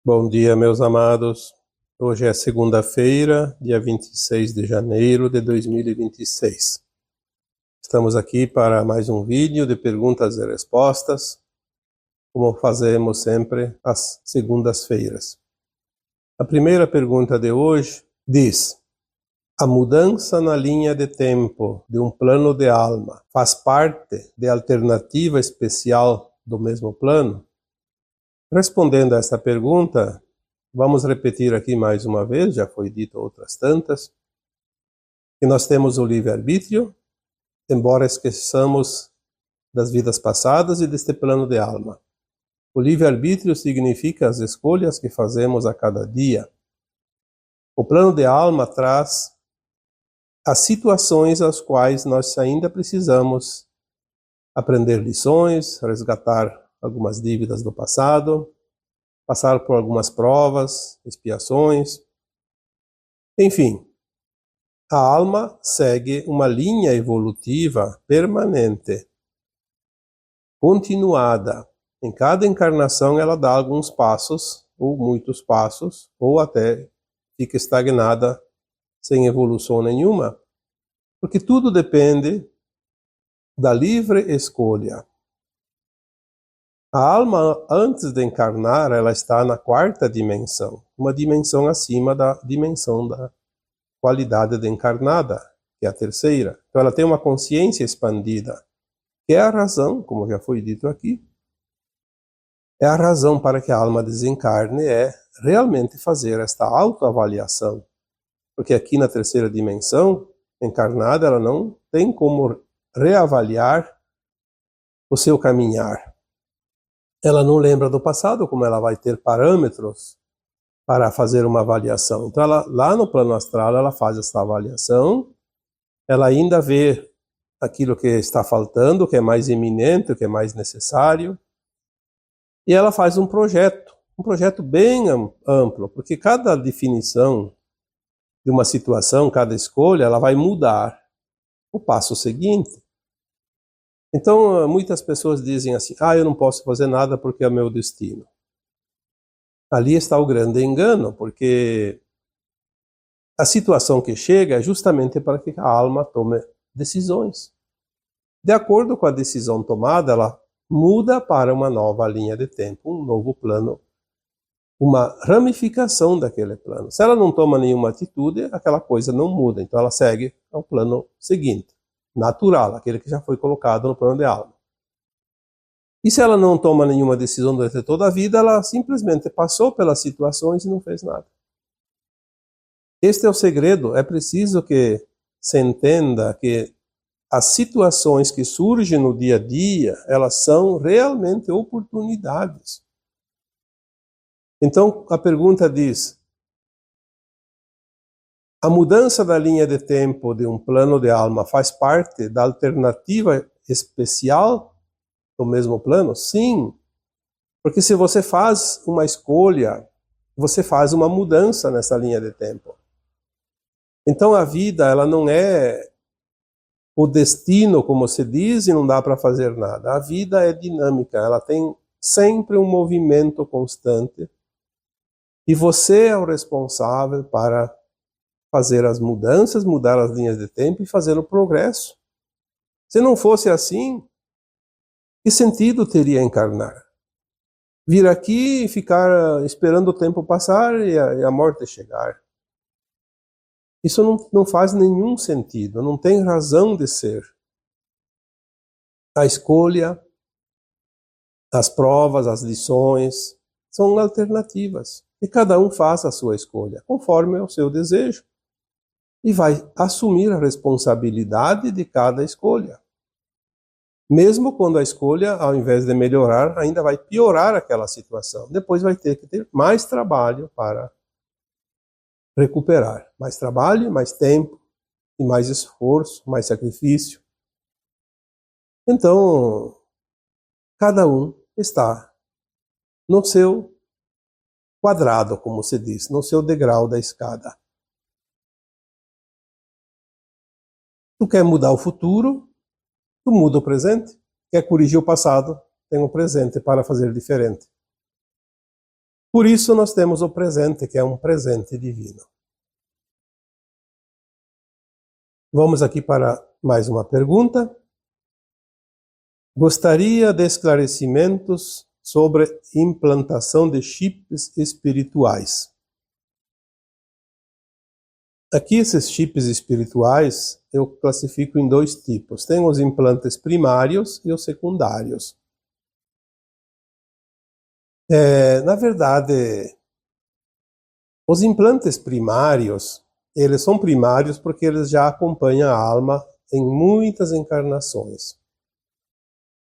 Bom dia, meus amados. Hoje é segunda-feira, dia 26 de janeiro de 2026. Estamos aqui para mais um vídeo de perguntas e respostas, como fazemos sempre às segundas-feiras. A primeira pergunta de hoje diz: a mudança na linha de tempo de um plano de alma faz parte de alternativa especial do mesmo plano? Respondendo a esta pergunta, vamos repetir aqui mais uma vez, já foi dito outras tantas, que nós temos o livre-arbítrio, embora esqueçamos das vidas passadas e deste plano de alma. O livre-arbítrio significa as escolhas que fazemos a cada dia. O plano de alma traz as situações às quais nós ainda precisamos aprender lições, resgatar algumas dívidas do passado, passar por algumas provas, expiações. Enfim, a alma segue uma linha evolutiva permanente, continuada. Em cada encarnação ela dá alguns passos, ou muitos passos, ou até fica estagnada sem evolução nenhuma, porque tudo depende da livre escolha. A alma, antes de encarnar, ela está na quarta dimensão, uma dimensão acima da dimensão da qualidade de encarnada, que é a terceira. Então ela tem uma consciência expandida, que é a razão, como já foi dito aqui, é a razão para que a alma desencarne, é realmente fazer esta autoavaliação. Porque aqui na terceira dimensão, encarnada, ela não tem como reavaliar o seu caminhar. Ela não lembra do passado, como ela vai ter parâmetros para fazer uma avaliação. Então, lá no plano astral, ela faz essa avaliação, ela ainda vê aquilo que está faltando, que é mais iminente, o que é mais necessário, e ela faz um projeto bem amplo, porque cada definição de uma situação, cada escolha, ela vai mudar o passo seguinte. Então, muitas pessoas dizem assim, eu não posso fazer nada porque é o meu destino. Ali está o grande engano, porque a situação que chega é justamente para que a alma tome decisões. De acordo com a decisão tomada, ela muda para uma nova linha de tempo, um novo plano, uma ramificação daquele plano. Se ela não toma nenhuma atitude, aquela coisa não muda, então ela segue ao plano seguinte, natural, aquele que já foi colocado no plano de alma. E se ela não toma nenhuma decisão durante toda a vida, ela simplesmente passou pelas situações e não fez nada. Este é o segredo. É preciso que se entenda que as situações que surgem no dia a dia, elas são realmente oportunidades. Então, a pergunta diz: a mudança da linha de tempo de um plano de alma faz parte da alternativa especial do mesmo plano? Sim, porque se você faz uma escolha, você faz uma mudança nessa linha de tempo. Então a vida, ela não é o destino, como se diz, e não dá para fazer nada. A vida é dinâmica, ela tem sempre um movimento constante, e você é o responsável para fazer as mudanças, mudar as linhas de tempo e fazer o progresso. Se não fosse assim, que sentido teria encarnar? Vir aqui e ficar esperando o tempo passar e a morte chegar. Isso não faz nenhum sentido, não tem razão de ser. A escolha, as provas, as lições, são alternativas. E cada um faz a sua escolha, conforme o seu desejo. E vai assumir a responsabilidade de cada escolha. Mesmo quando a escolha, ao invés de melhorar, ainda vai piorar aquela situação. Depois vai ter que ter mais trabalho para recuperar. Mais trabalho, mais tempo, e mais esforço, mais sacrifício. Então, cada um está no seu quadrado, como se diz, no seu degrau da escada. Tu quer mudar o futuro? Tu muda o presente. Quer corrigir o passado? Tem um presente para fazer diferente. Por isso nós temos o presente, que é um presente divino. Vamos aqui para mais uma pergunta. Gostaria de esclarecimentos sobre implantação de chips espirituais. Aqui esses chips espirituais eu classifico em dois tipos. Tem os implantes primários e os secundários. Na verdade, os implantes primários, eles são primários porque eles já acompanham a alma em muitas encarnações.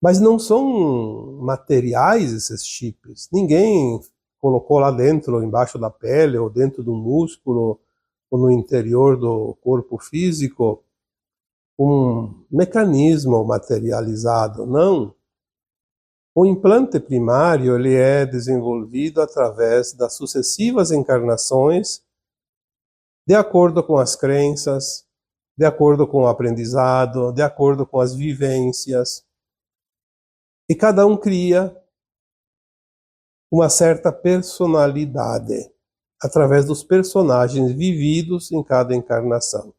Mas não são materiais esses chips. Ninguém colocou lá dentro, embaixo da pele, ou dentro do músculo, ou no interior do corpo físico, um mecanismo materializado. Não. O implante primário ele é desenvolvido através das sucessivas encarnações, de acordo com as crenças, de acordo com o aprendizado, de acordo com as vivências. E cada um cria uma certa personalidade através dos personagens vividos em cada encarnação.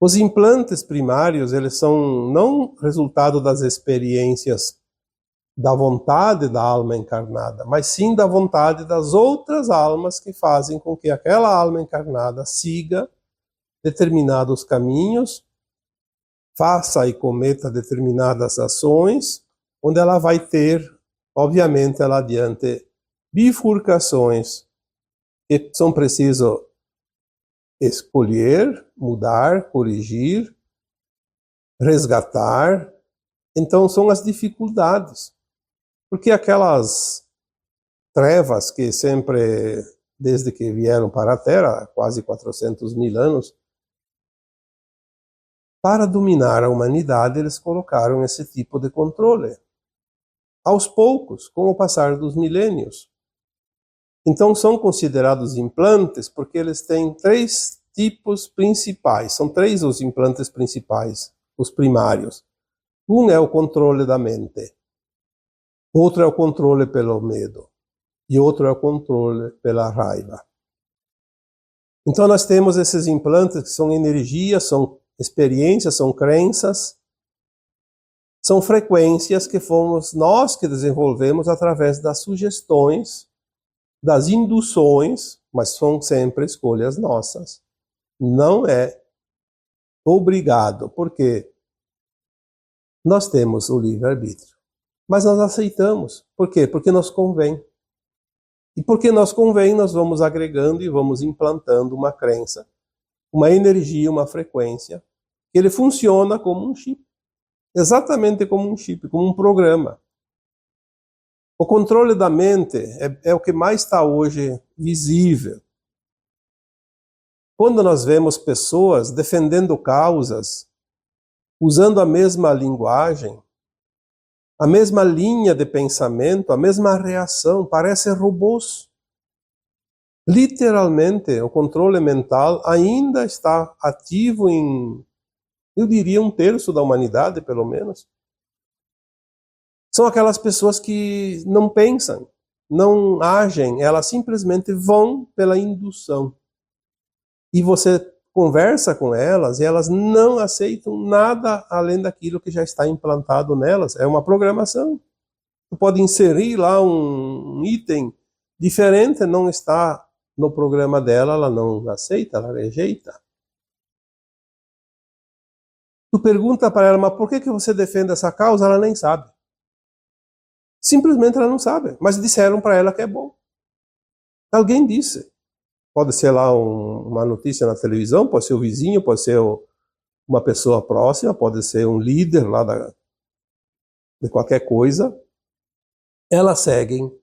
Os implantes primários, eles são não resultado das experiências da vontade da alma encarnada, mas sim da vontade das outras almas que fazem com que aquela alma encarnada siga determinados caminhos, faça e cometa determinadas ações, onde ela vai ter, obviamente, lá adiante, bifurcações que são preciso escolher, mudar, corrigir, resgatar. Então são as dificuldades. Porque aquelas trevas que sempre, desde que vieram para a Terra, quase 400 mil anos, para dominar a humanidade, eles colocaram esse tipo de controle. Aos poucos, com o passar dos milênios. Então são considerados implantes porque eles têm três tipos principais. São três os implantes principais, os primários. Um é o controle da mente. Outro é o controle pelo medo. E outro é o controle pela raiva. Então nós temos esses implantes que são energias, são experiências, são crenças, são frequências que fomos nós que desenvolvemos através das sugestões, das induções, mas são sempre escolhas nossas. Não é obrigado, porque nós temos o livre-arbítrio. Mas nós aceitamos. Por quê? Porque nos convém. E porque nos convém, nós vamos agregando e vamos implantando uma crença, uma energia, uma frequência, que ele funciona como um chip. Exatamente como um chip, como um programa. O controle da mente é o que mais está hoje visível. Quando nós vemos pessoas defendendo causas, usando a mesma linguagem, a mesma linha de pensamento, a mesma reação, parecem robôs. Literalmente, o controle mental ainda está ativo em, eu diria, 1/3 da humanidade, pelo menos. São aquelas pessoas que não pensam, não agem, elas simplesmente vão pela indução. E você conversa com elas e elas não aceitam nada além daquilo que já está implantado nelas. É uma programação. Você pode inserir lá um item diferente, não está no programa dela, ela não aceita, ela rejeita. Tu pergunta para ela, mas por que você defende essa causa? Ela nem sabe. Simplesmente ela não sabe, mas disseram para ela que é bom. Alguém disse. Pode ser lá uma notícia na televisão, pode ser o vizinho, pode ser uma pessoa próxima, pode ser um líder lá de qualquer coisa. Elas seguem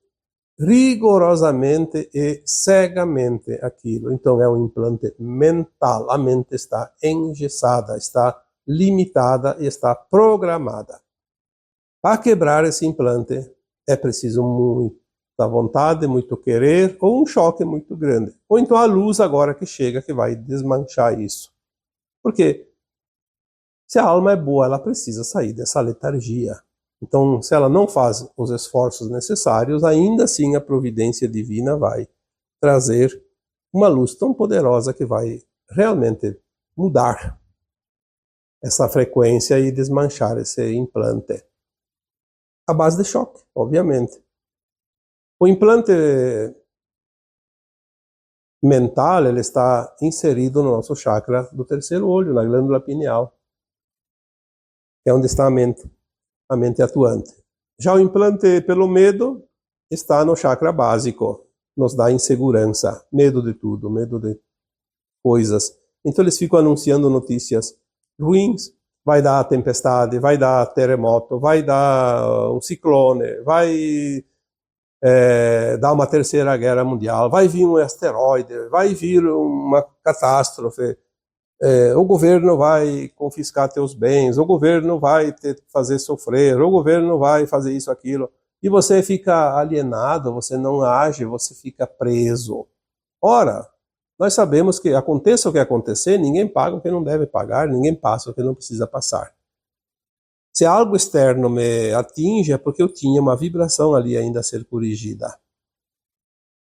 rigorosamente e cegamente aquilo. Então é um implante mental. A mente está engessada, está limitada e está programada. Para quebrar esse implante é preciso muita vontade, muito querer ou um choque muito grande. Ou então a luz agora que chega que vai desmanchar isso. Por quê? Se a alma é boa, ela precisa sair dessa letargia. Então, se ela não faz os esforços necessários, ainda assim a providência divina vai trazer uma luz tão poderosa que vai realmente mudar essa frequência e desmanchar esse implante. A base de choque, obviamente. O implante mental, ele está inserido no nosso chakra do terceiro olho, na glândula pineal, que é onde está a mente atuante. Já o implante pelo medo está no chakra básico, nos dá insegurança, medo de tudo, medo de coisas. Então eles ficam anunciando notícias ruins, vai dar tempestade, vai dar terremoto, vai dar um ciclone, vai dar uma terceira guerra mundial, vai vir um asteroide, vai vir uma catástrofe, o governo vai confiscar teus bens, o governo vai te fazer sofrer, o governo vai fazer isso, aquilo, e você fica alienado, você não age, você fica preso. Ora, nós sabemos que aconteça o que acontecer, ninguém paga o que não deve pagar, ninguém passa o que não precisa passar. Se algo externo me atinge, é porque eu tinha uma vibração ali ainda a ser corrigida.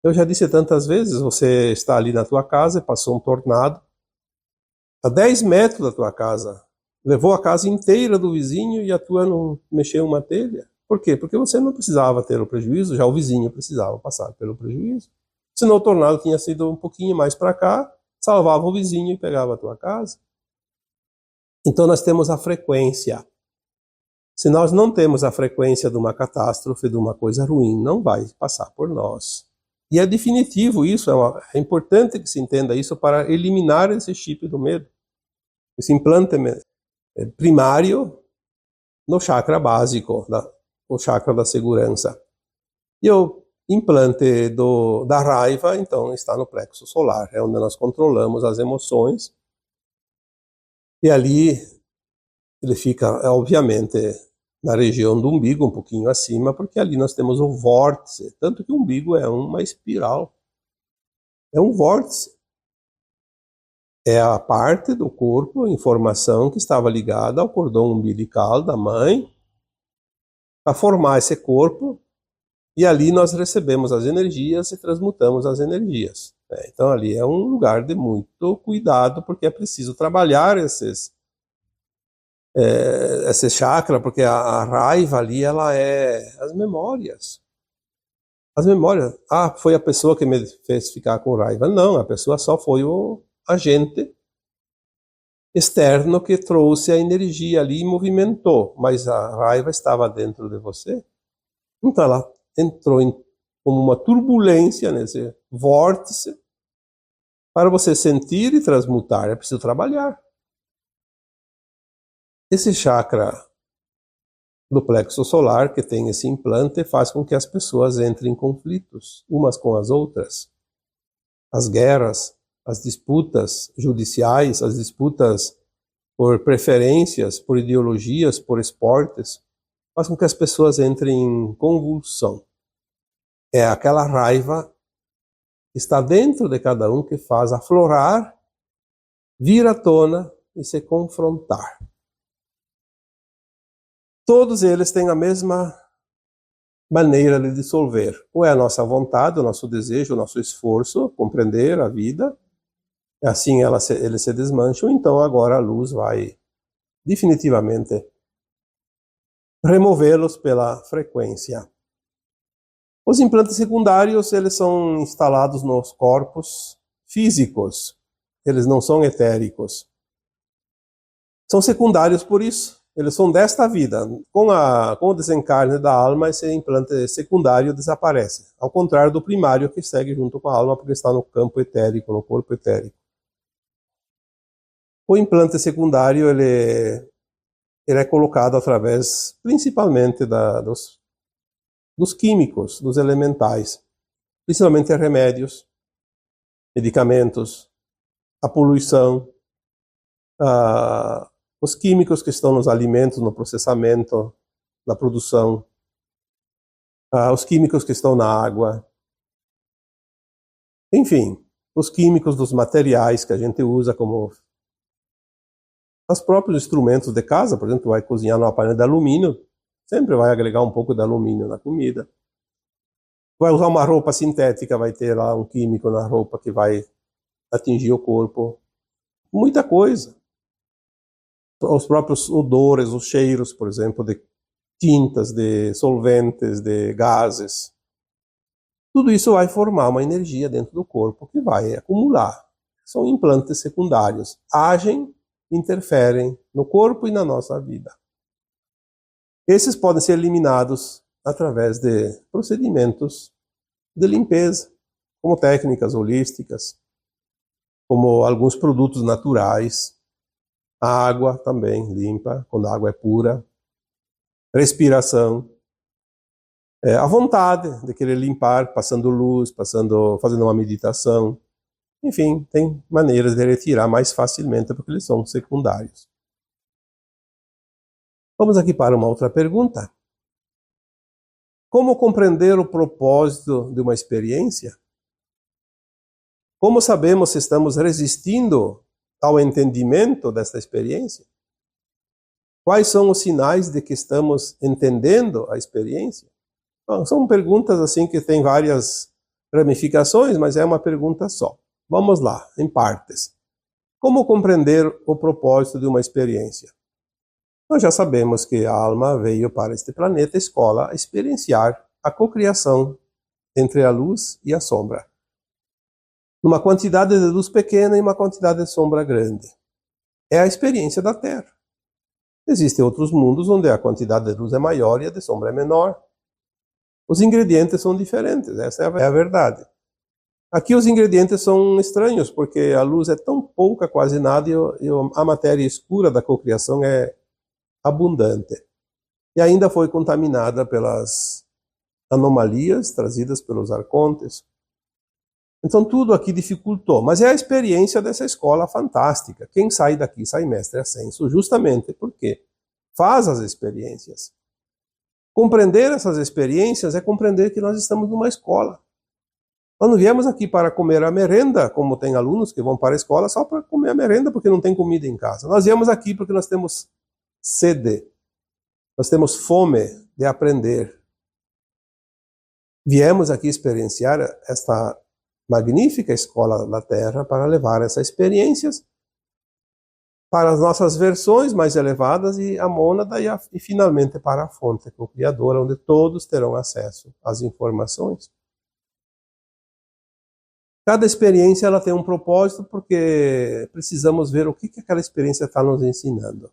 Eu já disse tantas vezes, você está ali na tua casa e passou um tornado a 10 metros da tua casa. Levou a casa inteira do vizinho e a tua não mexeu uma telha. Por quê? Porque você não precisava ter o prejuízo, já o vizinho precisava passar pelo prejuízo. Senão o tornado tinha sido um pouquinho mais para cá, salvava o vizinho e pegava a tua casa. Então nós temos a frequência. Se nós não temos a frequência de uma catástrofe, de uma coisa ruim, não vai passar por nós. E é definitivo isso, é importante que se entenda isso para eliminar esse chip do medo. Esse implante primário no chakra básico, o chakra da segurança. E o implante da raiva, então, está no plexo solar, é onde nós controlamos as emoções. E ali ele fica, obviamente, na região do umbigo, um pouquinho acima, porque ali nós temos o vórtice, tanto que o umbigo é uma espiral. É um vórtice. É a parte do corpo, a informação que estava ligada ao cordão umbilical da mãe, para formar esse corpo, e ali nós recebemos as energias e transmutamos as energias. Então ali é um lugar de muito cuidado, porque é preciso trabalhar esse chakra, porque a raiva ali, ela é as memórias. As memórias. Ah, foi a pessoa que me fez ficar com raiva. Não, a pessoa só foi o agente externo que trouxe a energia ali e movimentou, mas a raiva estava dentro de você. Então ela entrou como uma turbulência nesse vórtice para você sentir e transmutar. É preciso trabalhar. Esse chakra do plexo solar, que tem esse implante, faz com que as pessoas entrem em conflitos umas com as outras. As guerras, as disputas judiciais, as disputas por preferências, por ideologias, por esportes, faz com que as pessoas entrem em convulsão. É aquela raiva que está dentro de cada um que faz aflorar, vir à tona e se confrontar. Todos eles têm a mesma maneira de dissolver. Ou é a nossa vontade, o nosso desejo, o nosso esforço, compreender a vida, assim eles se desmancham, então agora a luz vai definitivamente removê-los pela frequência. Os implantes secundários, eles são instalados nos corpos físicos, eles não são etéricos. São secundários por isso. Eles são desta vida. Com o desencarne da alma, esse implante secundário desaparece. Ao contrário do primário, que segue junto com a alma, porque está no campo etérico, no corpo etérico. O implante secundário, ele é colocado através, principalmente, dos químicos, dos elementais. Principalmente remédios, medicamentos, a poluição, os químicos que estão nos alimentos, no processamento, na produção, os químicos que estão na água, enfim, os químicos dos materiais que a gente usa, como os próprios instrumentos de casa. Por exemplo, vai cozinhar numa panela de alumínio, sempre vai agregar um pouco de alumínio na comida. Vai usar uma roupa sintética, vai ter lá um químico na roupa que vai atingir o corpo. Muita coisa. Os próprios odores, os cheiros, por exemplo, de tintas, de solventes, de gases. Tudo isso vai formar uma energia dentro do corpo que vai acumular. São implantes secundários. Agem, interferem no corpo e na nossa vida. Esses podem ser eliminados através de procedimentos de limpeza, como técnicas holísticas, como alguns produtos naturais. A água também limpa, quando a água é pura. Respiração. A vontade de querer limpar, passando luz, fazendo uma meditação. Enfim, tem maneiras de retirar mais facilmente, porque eles são secundários. Vamos aqui para uma outra pergunta. Como compreender o propósito de uma experiência? Como sabemos se estamos resistindo ao entendimento desta experiência? Quais são os sinais de que estamos entendendo a experiência? Bom, são perguntas assim que têm várias ramificações, mas é uma pergunta só. Vamos lá, em partes. Como compreender o propósito de uma experiência? Nós já sabemos que a alma veio para este planeta escola experienciar a cocriação entre a luz e a sombra. Numa quantidade de luz pequena e uma quantidade de sombra grande. É a experiência da Terra. Existem outros mundos onde a quantidade de luz é maior e a de sombra é menor. Os ingredientes são diferentes, essa é a verdade. Aqui os ingredientes são estranhos, porque a luz é tão pouca, quase nada, e a matéria escura da cocriação é abundante. E ainda foi contaminada pelas anomalias trazidas pelos arcontes. Então tudo aqui dificultou, mas é a experiência dessa escola fantástica. Quem sai daqui sai mestre ascenso, justamente porque faz as experiências. Compreender essas experiências é compreender que nós estamos numa escola. Nós não viemos aqui para comer a merenda, como tem alunos que vão para a escola só para comer a merenda porque não tem comida em casa. Nós viemos aqui porque nós temos sede, nós temos fome de aprender. Viemos aqui experienciar esta magnífica escola da Terra para levar essas experiências para as nossas versões mais elevadas e a mônada e finalmente para a fonte co-criadora, onde todos terão acesso às informações. Cada experiência ela tem um propósito porque precisamos ver o que aquela experiência está nos ensinando.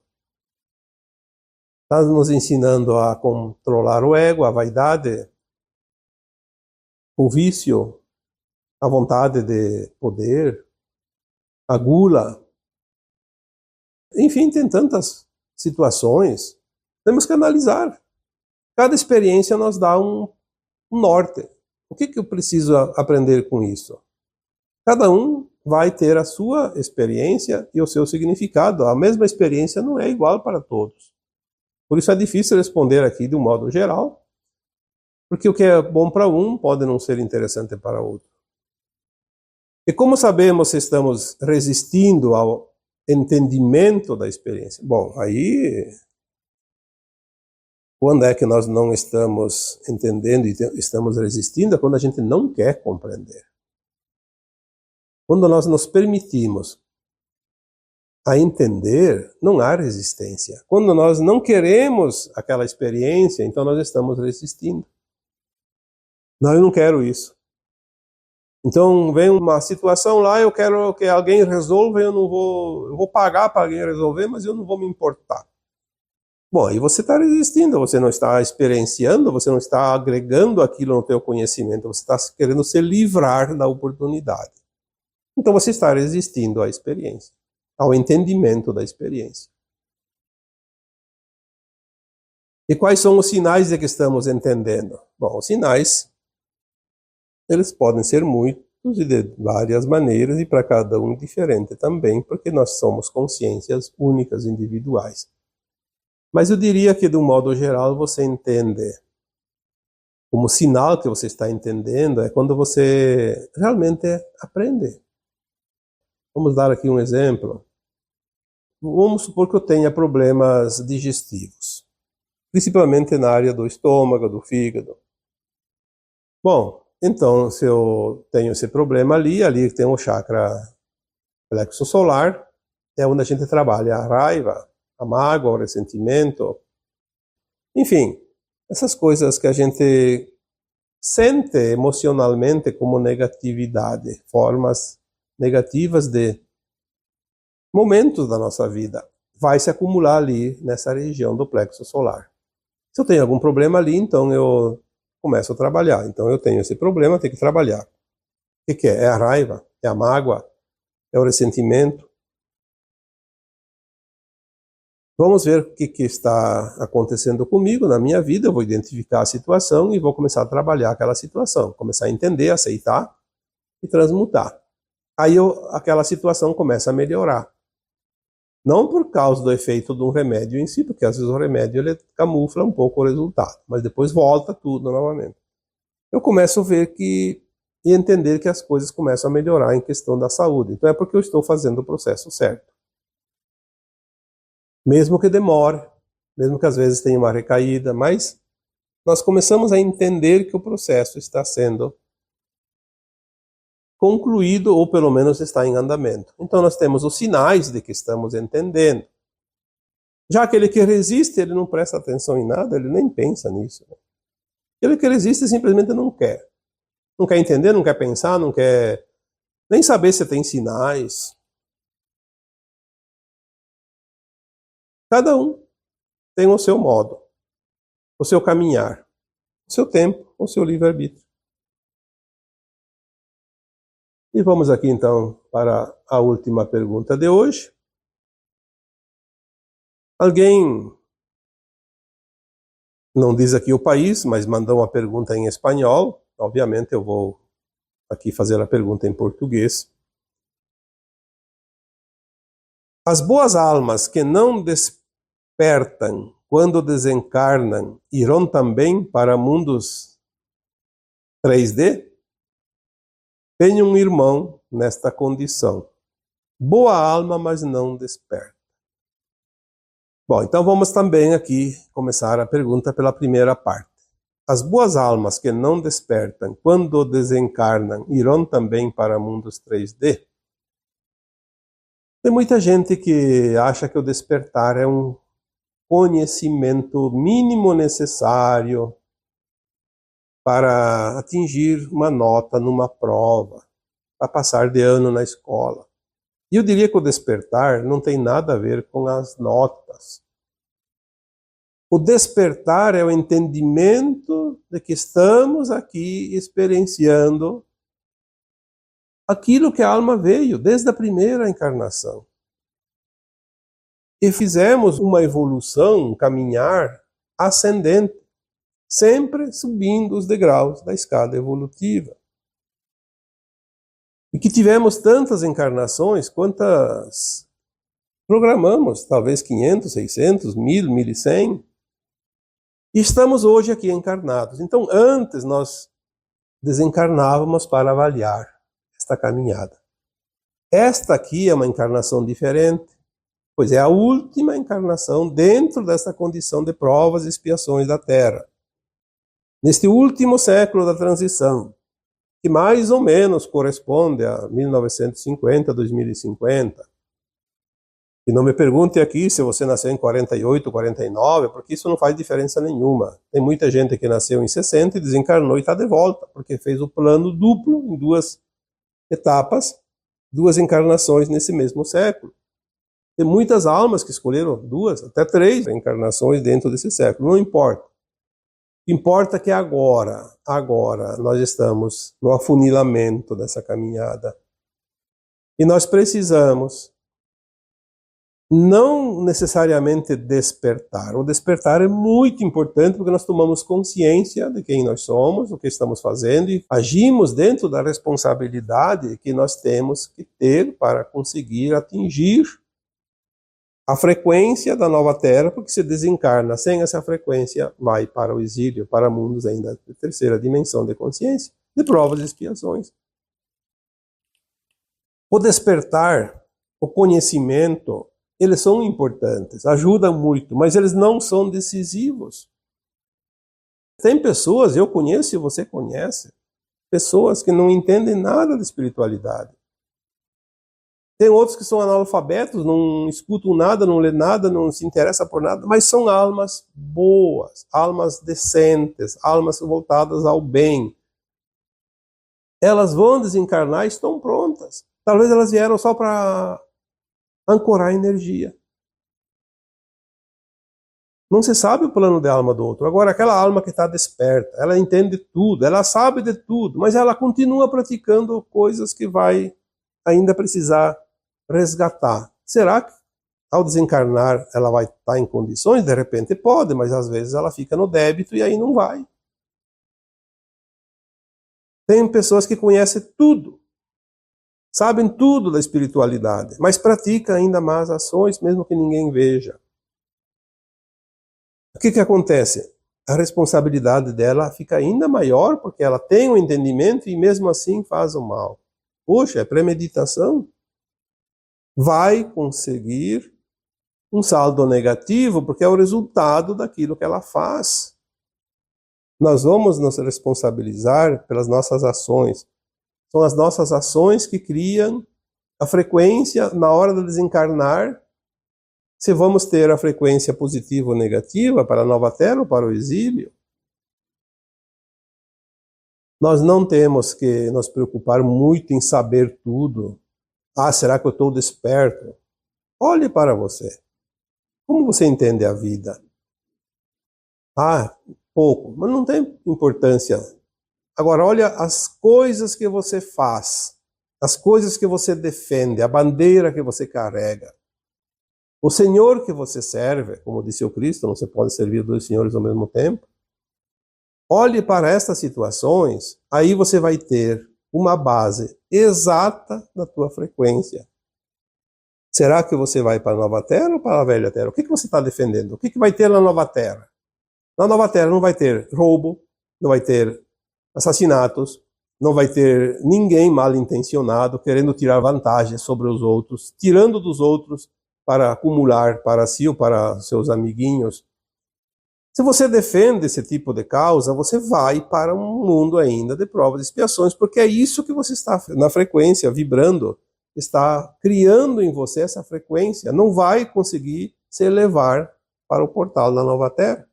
Está nos ensinando a controlar o ego, a vaidade, o vício, a vontade de poder, a gula. Enfim, tem tantas situações. Temos que analisar. Cada experiência nos dá um norte. O que eu preciso aprender com isso? Cada um vai ter a sua experiência e o seu significado. A mesma experiência não é igual para todos. Por isso é difícil responder aqui de um modo geral, porque o que é bom para um pode não ser interessante para outro. E como sabemos se estamos resistindo ao entendimento da experiência? Bom, aí, quando é que nós não estamos entendendo e estamos resistindo? É quando a gente não quer compreender. Quando nós nos permitimos a entender, não há resistência. Quando nós não queremos aquela experiência, então nós estamos resistindo. Não, eu não quero isso. Então vem uma situação lá, eu quero que alguém resolva, eu vou pagar para alguém resolver, mas eu não vou me importar. Bom, aí você está resistindo, você não está experienciando, você não está agregando aquilo no teu conhecimento, você está querendo se livrar da oportunidade. Então você está resistindo à experiência, ao entendimento da experiência. E quais são os sinais de que estamos entendendo? Bom, os sinais, eles podem ser muitos e de várias maneiras e para cada um diferente também, porque nós somos consciências únicas, individuais. Mas eu diria que de um modo geral você entende, como sinal que você está entendendo, é quando você realmente aprende. Vamos dar aqui um exemplo. Vamos supor que eu tenha problemas digestivos. principalmente na área do estômago, do fígado. Bom, então, se eu tenho esse problema ali tem o chakra plexo solar, é onde a gente trabalha a raiva, a mágoa, o ressentimento, enfim, essas coisas que a gente sente emocionalmente como negatividade, formas negativas de momentos da nossa vida, vai se acumular ali nessa região do plexo solar. Se eu tenho algum problema ali, então eu começo a trabalhar. Então eu tenho esse problema, tenho que trabalhar. O que é? É a raiva? É a mágoa? É o ressentimento? Vamos ver o que está acontecendo comigo na minha vida. Eu vou identificar a situação e vou começar a trabalhar aquela situação. Começar a entender, aceitar e transmutar. Aí aquela situação começa a melhorar. Não por causa do efeito de um remédio em si, porque às vezes o remédio ele camufla um pouco o resultado, mas depois volta tudo novamente. Eu começo a ver e entender que as coisas começam a melhorar em questão da saúde. Então é porque eu estou fazendo o processo certo. Mesmo que demore, mesmo que às vezes tenha uma recaída, mas nós começamos a entender que o processo está sendo concluído ou pelo menos está em andamento. Então nós temos os sinais de que estamos entendendo. Já aquele que resiste, ele não presta atenção em nada, ele nem pensa nisso. Aquele que resiste simplesmente não quer. Não quer entender, não quer pensar, não quer nem saber se tem sinais. Cada um tem o seu modo, o seu caminhar, o seu tempo, o seu livre-arbítrio. E vamos aqui então para a última pergunta de hoje. Alguém, não diz aqui o país, mas mandou uma pergunta em espanhol. Obviamente eu vou aqui fazer a pergunta em português. As boas almas que não despertam quando desencarnam irão também para mundos 3D? Tenho um irmão nesta condição. Boa alma, mas não desperta. Bom, então vamos também aqui começar a pergunta pela primeira parte. As boas almas que não despertam quando desencarnam irão também para mundos 3D? Tem muita gente que acha que o despertar é um conhecimento mínimo necessário para atingir uma nota numa prova, para passar de ano na escola. E eu diria que o despertar não tem nada a ver com as notas. O despertar é o entendimento de que estamos aqui experienciando aquilo que a alma veio desde a primeira encarnação. E fizemos uma evolução, um caminhar ascendente, sempre subindo os degraus da escada evolutiva. E que tivemos tantas encarnações, quantas programamos, talvez 500, 600, 1000, 1100. E estamos hoje aqui encarnados. Então, antes nós desencarnávamos para avaliar esta caminhada. Esta aqui é uma encarnação diferente, pois é a última encarnação dentro dessa condição de provas e expiações da Terra. Neste último século da transição, que mais ou menos corresponde a 1950, 2050. E não me pergunte aqui se você nasceu em 48, 49, porque isso não faz diferença nenhuma. Tem muita gente que nasceu em 60 e desencarnou e está de volta, porque fez o plano duplo em 2 etapas, 2 encarnações nesse mesmo século. Tem muitas almas que escolheram 2, até 3 encarnações dentro desse século, não importa. Importa que agora nós estamos no afunilamento dessa caminhada. E nós precisamos não necessariamente despertar. O despertar é muito importante porque nós tomamos consciência de quem nós somos, o que estamos fazendo e agimos dentro da responsabilidade que nós temos que ter para conseguir atingir a frequência da nova Terra, porque se desencarna sem essa frequência, vai para o exílio, para mundos ainda de terceira dimensão de consciência, de provas e expiações. O despertar, o conhecimento, Eles são importantes, ajudam muito, mas eles não são decisivos. Tem pessoas, eu conheço e você conhece, pessoas que não entendem nada de espiritualidade. Tem outros que são analfabetos, não escutam nada, não lê nada, não se interessam por nada, mas são almas boas, almas decentes, almas voltadas ao bem. Elas vão desencarnar e estão prontas. Talvez elas vieram só para ancorar energia. Não se sabe o plano de alma do outro. Agora, aquela alma que está desperta, ela entende tudo, ela sabe de tudo, mas ela continua praticando coisas que vai ainda precisar resgatar. Será que ao desencarnar ela vai estar em condições? De repente pode, mas às vezes ela fica no débito e aí não vai. Tem pessoas que conhecem tudo, sabem tudo da espiritualidade, mas praticam ainda mais ações, mesmo que ninguém veja. O que acontece? A responsabilidade dela fica ainda maior, porque ela tem o entendimento e mesmo assim faz o mal. Poxa, é premeditação? Vai conseguir um saldo negativo, porque é o resultado daquilo que ela faz. Nós vamos nos responsabilizar pelas nossas ações. São as nossas ações que criam a frequência na hora de desencarnar. Se vamos ter a frequência positiva ou negativa para a nova Terra ou para o exílio. Nós não temos que nos preocupar muito em saber tudo. Ah, será que eu estou desperto? Olhe para você. Como você entende a vida? Ah, pouco, mas não tem importância. Agora, olha as coisas que você faz, as coisas que você defende, a bandeira que você carrega. O Senhor que você serve, como disse o Cristo, não se pode servir dois senhores ao mesmo tempo. Olhe para estas situações, aí você vai ter uma base exata da tua frequência. Será que você vai para a nova Terra ou para a velha Terra? O que você está defendendo? O que vai ter na nova Terra? Na nova Terra não vai ter roubo, não vai ter assassinatos, não vai ter ninguém mal intencionado querendo tirar vantagem sobre os outros, tirando dos outros para acumular para si ou para seus amiguinhos. Se você defende esse tipo de causa, você vai para um mundo ainda de provas e expiações, porque é isso que você está na frequência, vibrando, está criando em você essa frequência. Não vai conseguir se elevar para o portal da nova Terra.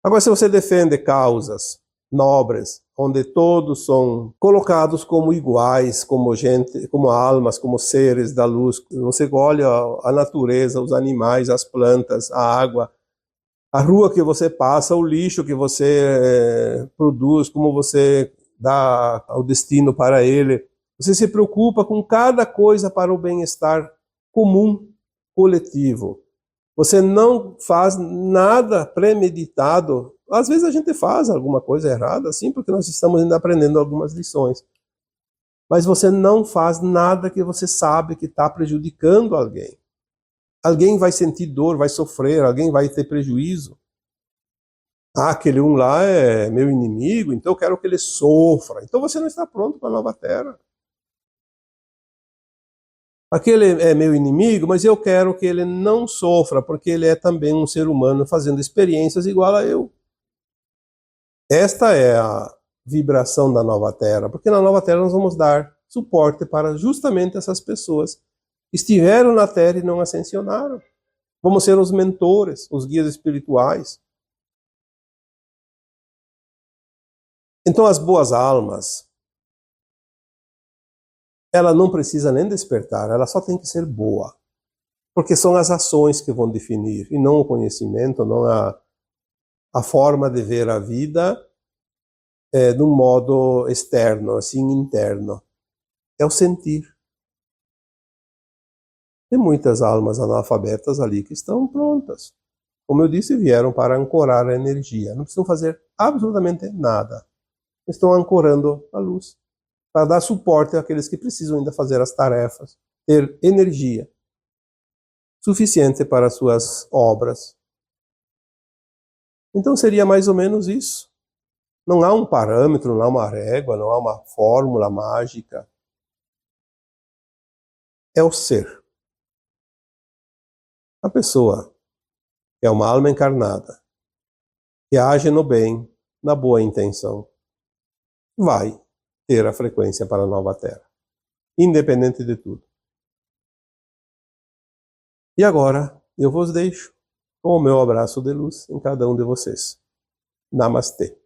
Agora, se você defende causas nobres, onde todos são colocados como iguais, como gente, como almas, como seres da luz, você olha a natureza, os animais, as plantas, a água, a rua que você passa, o lixo que você produz, como você dá o destino para ele. Você se preocupa com cada coisa para o bem-estar comum, coletivo. Você não faz nada premeditado. Às vezes a gente faz alguma coisa errada, assim, porque nós estamos ainda aprendendo algumas lições. Mas você não faz nada que você sabe que está prejudicando alguém. Alguém vai sentir dor, vai sofrer, alguém vai ter prejuízo. Ah, aquele um lá é meu inimigo, então eu quero que ele sofra. Então você não está pronto para a nova Terra. Aquele é meu inimigo, mas eu quero que ele não sofra, porque ele é também um ser humano fazendo experiências igual a eu. Esta é a vibração da nova Terra, porque na nova Terra nós vamos dar suporte para justamente essas pessoas que estiveram na Terra e não ascensionaram. Vamos ser os mentores, os guias espirituais. Então as boas almas, ela não precisa nem despertar, ela só tem que ser boa. Porque são as ações que vão definir, e não o conhecimento, não a forma de ver a vida de um modo externo, assim, interno. É o sentir. Tem muitas almas analfabetas ali que estão prontas. Como eu disse, vieram para ancorar a energia. Não precisam fazer absolutamente nada. Estão ancorando a luz, para dar suporte àqueles que precisam ainda fazer as tarefas, ter energia suficiente para suas obras. Então seria mais ou menos isso. Não há um parâmetro, não há uma régua, não há uma fórmula mágica. É o ser. A pessoa que é uma alma encarnada, que age no bem, na boa intenção, vai ter a frequência para a nova Terra, independente de tudo. E agora eu vos deixo com o meu abraço de luz em cada um de vocês. Namastê.